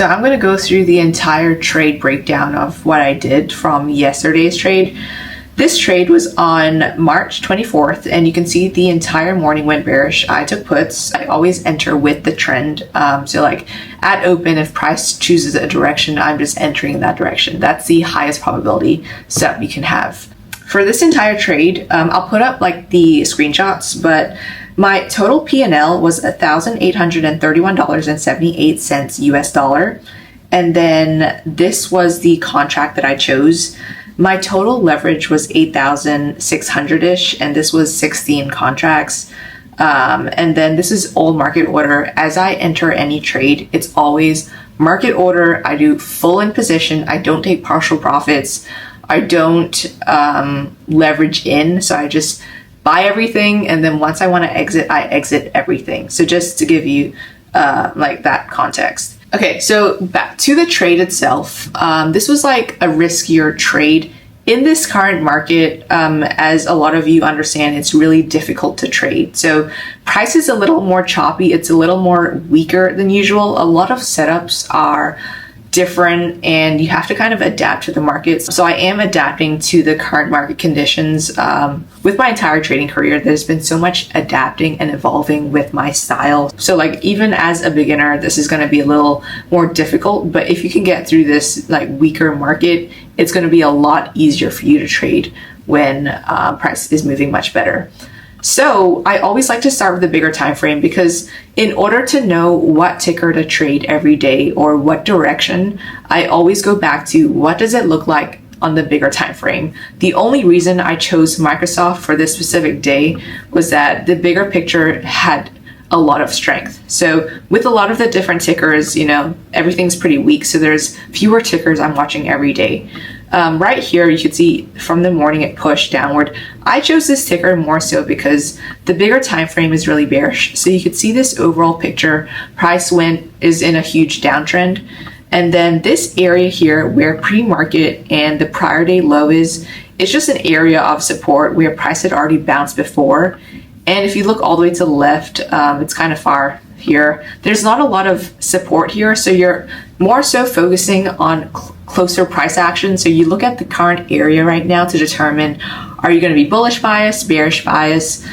So I'm going to go through the entire trade breakdown of what I did from yesterday's trade. This trade was on March 24th, and you can see the entire morning went bearish. I took puts. I always enter with the trend. So like at open, if price chooses a direction, I'm just entering in that direction. That's the highest probability setup you can have. For this entire trade, I'll put up like the screenshots, but my total P&L was $1,831.78 US dollar. And then this was the contract that I chose. My total leverage was 8,600-ish, and this was 16 contracts. And then this is all market order. As I enter any trade, it's always market order. I do full in position. I don't take partial profits. I don't leverage in. So I just buy everything, and then once I want to exit, I exit everything. So just to give you like that context. Okay, so back to the trade itself. This was like a riskier trade. In this current market, as a lot of you understand, it's really difficult to trade. So price is a little more choppy. It's a little more weaker than usual. A lot of setups are different, and you have to kind of adapt to the markets. So I am adapting to the current market conditions. With my entire trading career, there's been so much adapting and evolving with my style. So like even as a beginner, this is going to be a little more difficult, but if you can get through this like weaker market, it's going to be a lot easier for you to trade when price is moving much better. So I always like to start with a bigger time frame, because in order to know what ticker to trade every day or what direction, I always go back to what does it look like on the bigger time frame. The only reason I chose Microsoft for this specific day was that the bigger picture had a lot of strength. So with a lot of the different tickers, you know, everything's pretty weak. So there's fewer tickers I'm watching every day. Right here, you can see from the morning it pushed downward. I chose this ticker more so because the bigger time frame is really bearish. So you could see this overall picture. Price is in a huge downtrend. And then this area here where pre-market and the prior day low is, it's just an area of support where price had already bounced before. And if you look all the way to the left, it's kind of far here. There's not a lot of support here. So you're more so focusing on closer price action. So you look at the current area right now to determine, are you going to be bullish bias, bearish bias?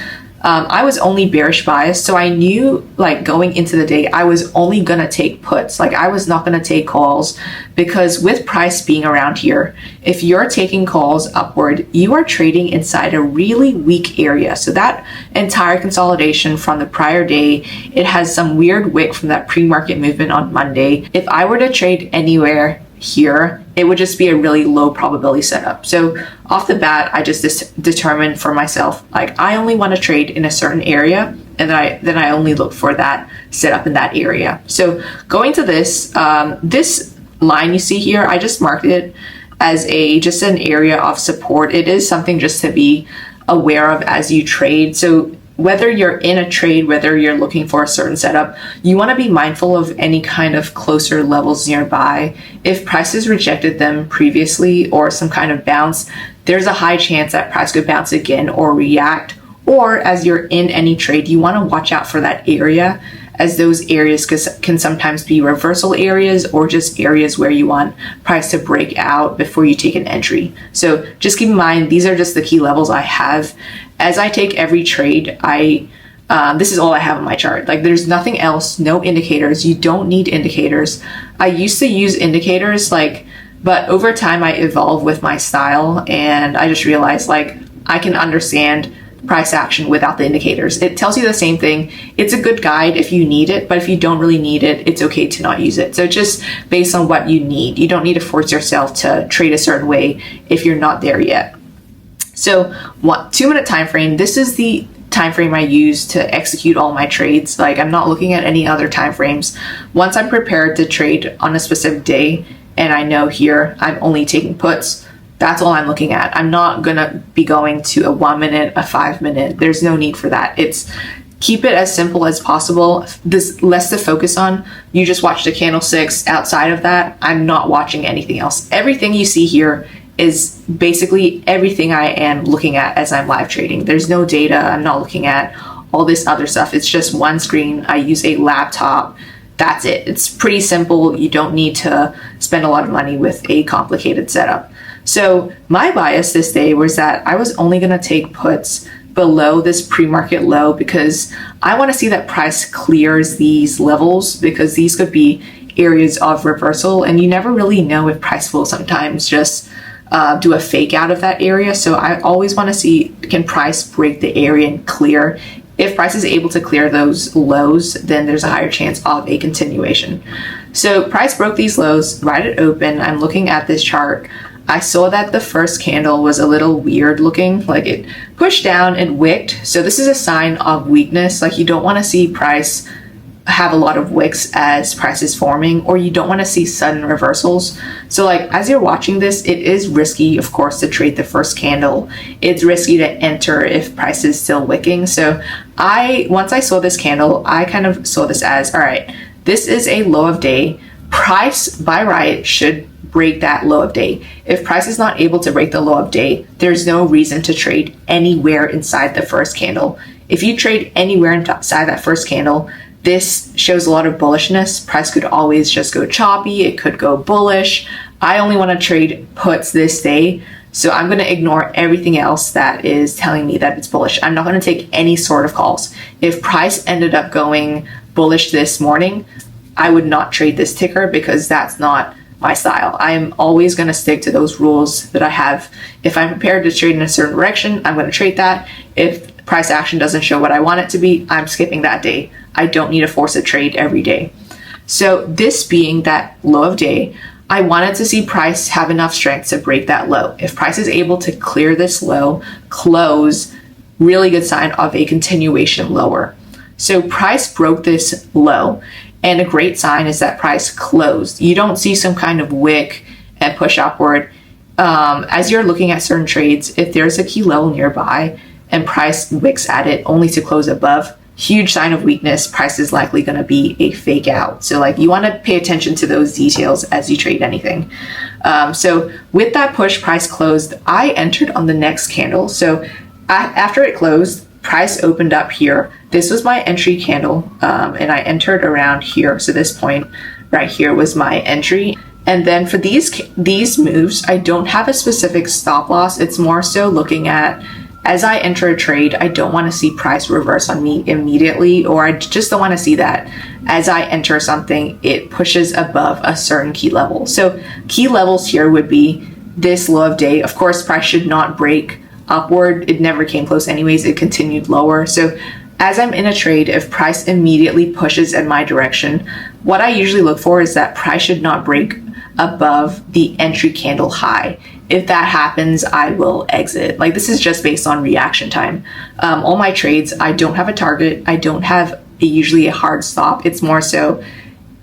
I was only bearish bias. So I knew like going into the day, I was only going to take puts. Like I was not going to take calls, because with price being around here, if you're taking calls upward, you are trading inside a really weak area. So that entire consolidation from the prior day, it has some weird wick from that pre-market movement on Monday. If I were to trade anywhere here, it would just be a really low probability setup. So off the bat, I just determined for myself, like I only want to trade in a certain area, and then I only look for that setup in that area. So going to this, this line you see here, I just marked it as just an area of support. It is something just to be aware of as you trade. So whether you're in a trade, whether you're looking for a certain setup, you want to be mindful of any kind of closer levels nearby. If prices rejected them previously or some kind of bounce, there's a high chance that price could bounce again or react. Or as you're in any trade, you want to watch out for that area, as those areas can sometimes be reversal areas or just areas where you want price to break out before you take an entry. So just keep in mind, these are just the key levels I have. As I take every trade, this is all I have on my chart. Like there's nothing else, no indicators. You don't need indicators. I used to use indicators, but over time I evolved with my style, and I just realized like I can understand price action without the indicators. It tells you the same thing. It's a good guide if you need it, but if you don't really need it, it's okay to not use it. So just based on what you need. You don't need to force yourself to trade a certain way if you're not there yet. So 2 minute time frame, this is the time frame I use to execute all my trades. Like I'm not looking at any other time frames. Once I'm prepared to trade on a specific day and I know here I'm only taking puts, that's all I'm looking at. I'm not gonna be going to a 1 minute, a 5 minute. There's no need for that. Keep it as simple as possible. This less to focus on. You just watch the candlesticks. Outside of that, I'm not watching anything else. Everything you see here is basically everything I am looking at as I'm live trading. There's no data. I'm not looking at all this other stuff. It's just one screen. I use a laptop. that's it. It's pretty simple. You don't need to spend a lot of money with a complicated setup. So my bias this day was that I was only going to take puts below this pre-market low because I want to see that price clears these levels, because these could be areas of reversal, and you never really know if price will sometimes just do a fake out of that area. So I always want to see, can price break the area and clear? If price is able to clear those lows, then there's a higher chance of a continuation. So price broke these lows right at open. I'm looking at this chart. I saw that the first candle was a little weird looking, like it pushed down and wicked. So this is a sign of weakness. Like you don't want to see price have a lot of wicks as price is forming, or you don't want to see sudden reversals. So like as you're watching this, it is risky, of course, to trade the first candle. It's risky to enter if price is still wicking. So once I saw this candle, I kind of saw this as, all right, this is a low of day. Price by right should break that low of day. If price is not able to break the low of day, there's no reason to trade anywhere inside the first candle. If you trade anywhere inside that first candle, this shows a lot of bullishness. Price could always just go choppy. It could go bullish. I only want to trade puts this day. So I'm going to ignore everything else that is telling me that it's bullish. I'm not going to take any sort of calls. If price ended up going bullish this morning, I would not trade this ticker because that's not my style. I'm always going to stick to those rules that I have. If I'm prepared to trade in a certain direction, I'm going to trade that. If price action doesn't show what I want it to be, I'm skipping that day. I don't need to force a trade every day. So this being that low of day, I wanted to see price have enough strength to break that low. If price is able to clear this low, close, really good sign of a continuation lower. So price broke this low, and a great sign is that price closed. You don't see some kind of wick and push upward. As you're looking at certain trades, if there's a key level nearby and price wicks at it only to close above, huge sign of weakness. Price is likely going to be a fake out. So like you want to pay attention to those details as you trade anything. So with that push, price closed. I entered on the next candle. So after it closed, price opened up here. This was my entry candle, and I entered around here. So this point right here was my entry. And then for these moves, I don't have a specific stop loss. It's more so looking at, as I enter a trade, I don't want to see price reverse on me immediately, or I just don't want to see that as I enter something, it pushes above a certain key level. So key levels here would be this low of day. Of course, price should not break upward. It never came close anyways. It continued lower. So as I'm in a trade, if price immediately pushes in my direction, what I usually look for is that price should not break above the entry candle high. If that happens, I will exit. Like this is just based on reaction time. All my trades, I don't have a target. I don't have usually a hard stop. It's more so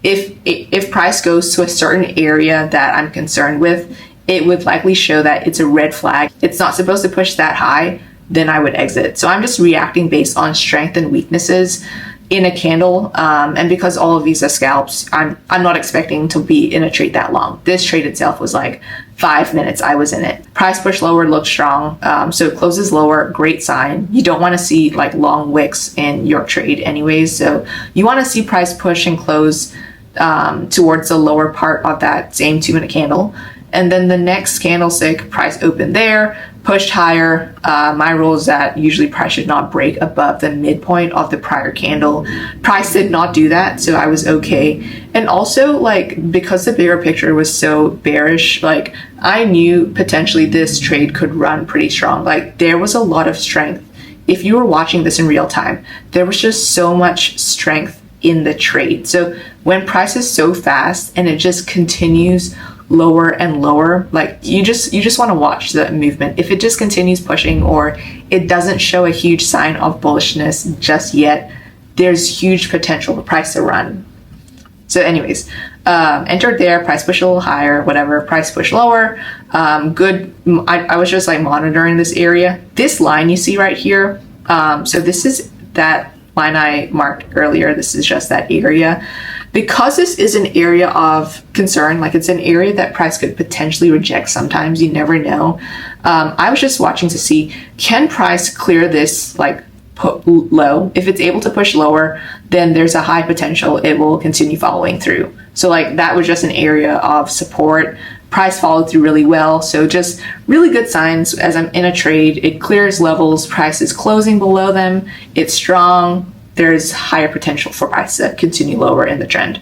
if price goes to a certain area that I'm concerned with, it would likely show that it's a red flag. It's not supposed to push that high, then I would exit. So I'm just reacting based on strength and weaknesses in a candle, and because all of these are scalps, I'm not expecting to be in a trade that long. This trade itself was like 5 minutes I was in it. Price push lower looked strong, so it closes lower, great sign. You don't want to see like long wicks in your trade anyways, so you want to see price push and close towards the lower part of that same 2-minute candle. And then the next candlestick, price opened there, pushed higher. My rule is that usually price should not break above the midpoint of the prior candle. Price did not do that, so I was okay. And also, like, because the bigger picture was so bearish, like, I knew potentially this trade could run pretty strong. Like, there was a lot of strength. If you were watching this in real time, there was just so much strength in the trade. So when price is so fast and it just continues lower and lower, like you just want to watch the movement. If it just continues pushing or it doesn't show a huge sign of bullishness just yet, there's huge potential for price to run. So anyways, entered there, price push a little higher, whatever, price push lower, good. I was just like monitoring this area. This line you see right here, so this is that line I marked earlier. This is just that area. Because this is an area of concern, like it's an area that price could potentially reject sometimes, you never know. I was just watching to see, can price clear this like low. If it's able to push lower, then there's a high potential it will continue following through. So like that was just an area of support. Price followed through really well. So just really good signs as I'm in a trade. It clears levels, price is closing below them, it's strong, there's higher potential for price to continue lower in the trend.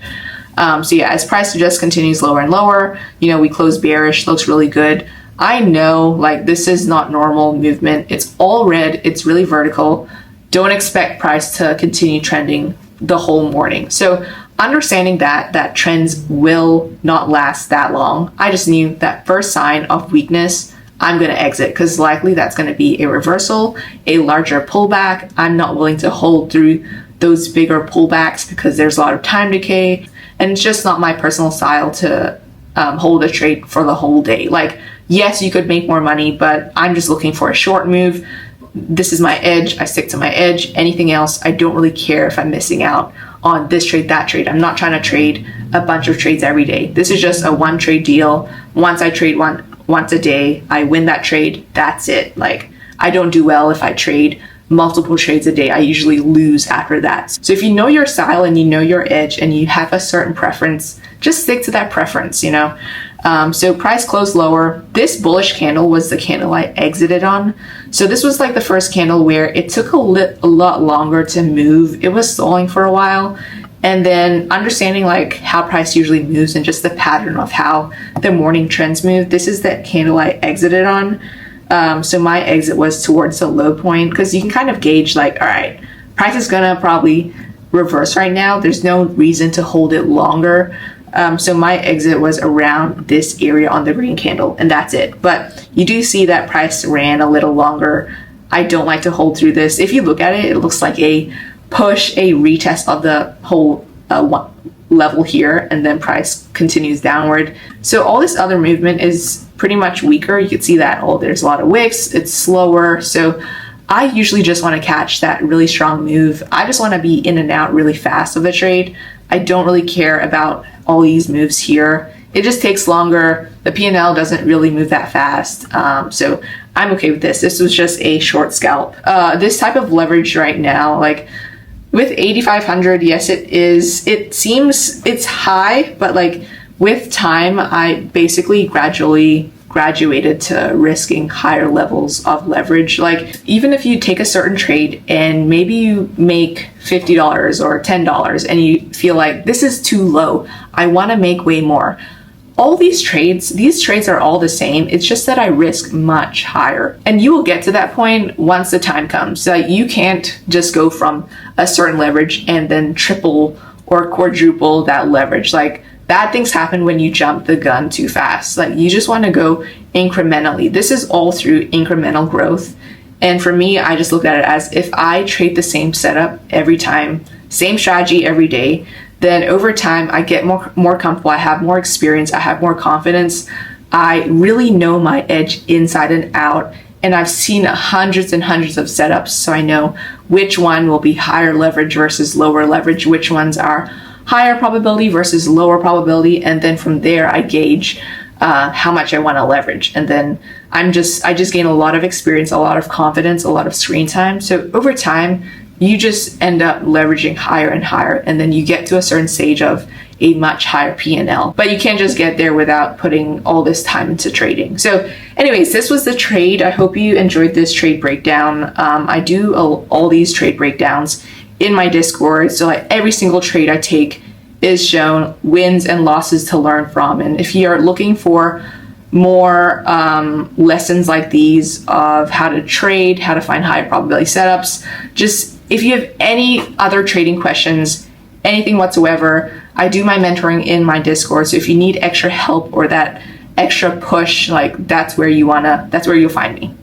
So yeah, as price just continues lower and lower, we close bearish, looks really good. I know like this is not normal movement. It's all red, it's really vertical. Don't expect price to continue trending the whole morning. So understanding that trends will not last that long, I just knew that first sign of weakness, I'm going to exit because likely that's going to be a reversal, a larger pullback. I'm not willing to hold through those bigger pullbacks because there's a lot of time decay, and it's just not my personal style to hold a trade for the whole day. Like, yes, you could make more money, but I'm just looking for a short move. This is my edge. I stick to my edge. Anything else, I don't really care if I'm missing out on this trade, that trade. I'm not trying to trade a bunch of trades every day. This is just a one trade deal. Once I trade once a day, I win that trade. That's it. Like, I don't do well if I trade multiple trades a day. I usually lose after that. So if you know your style and you know your edge and you have a certain preference, just stick to that preference, So price closed lower. This bullish candle was the candle I exited on. So this was like the first candle where it took a lot longer to move. It was stalling for a while. And then understanding like how price usually moves and just the pattern of how the morning trends move. This is that candle I exited on. So my exit was towards the low point because you can kind of gauge like, all right, price is gonna probably reverse right now. There's no reason to hold it longer. So my exit was around this area on the green candle, and that's it. But you do see that price ran a little longer. I don't like to hold through this. If you look at it, it looks like a push, a retest of the whole level here, and then price continues downward. So all this other movement is pretty much weaker. You can see that, there's a lot of wicks, it's slower. So I usually just want to catch that really strong move. I just want to be in and out really fast of the trade. I don't really care about all these moves here. It just takes longer. The P&L doesn't really move that fast. So I'm okay with this. This was just a short scalp. This type of leverage right now, like with 8,500, yes, it is. It seems it's high, but like with time, I basically gradually graduated to risking higher levels of leverage. Like even if you take a certain trade and maybe you make $50 or $10 and you feel like this is too low, I want to make way more. All these trades are all the same. It's just that I risk much higher. And you will get to that point once the time comes. So you can't just go from a certain leverage and then triple or quadruple that leverage. Like bad things happen when you jump the gun too fast. Like you just want to go incrementally. This is all through incremental growth. And for me, I just look at it as if I trade the same setup every time, same strategy every day, then over time I get more comfortable, I have more experience, I have more confidence. I really know my edge inside and out, and I've seen hundreds and hundreds of setups, so I know which one will be higher leverage versus lower leverage, which ones are higher probability versus lower probability, and then from there I gauge how much I want to leverage. And then I just gain a lot of experience, a lot of confidence, a lot of screen time. So over time, you just end up leveraging higher and higher, and then you get to a certain stage of a much higher P&L. But you can't just get there without putting all this time into trading. So anyways, this was the trade. I hope you enjoyed this trade breakdown. I do all these trade breakdowns in my Discord. So like every single trade I take is shown, wins and losses to learn from. And if you're looking for more lessons like these of how to trade, how to find high probability setups, just if you have any other trading questions, anything whatsoever, I do my mentoring in my Discord. So if you need extra help or that extra push, like that's where you'll find me.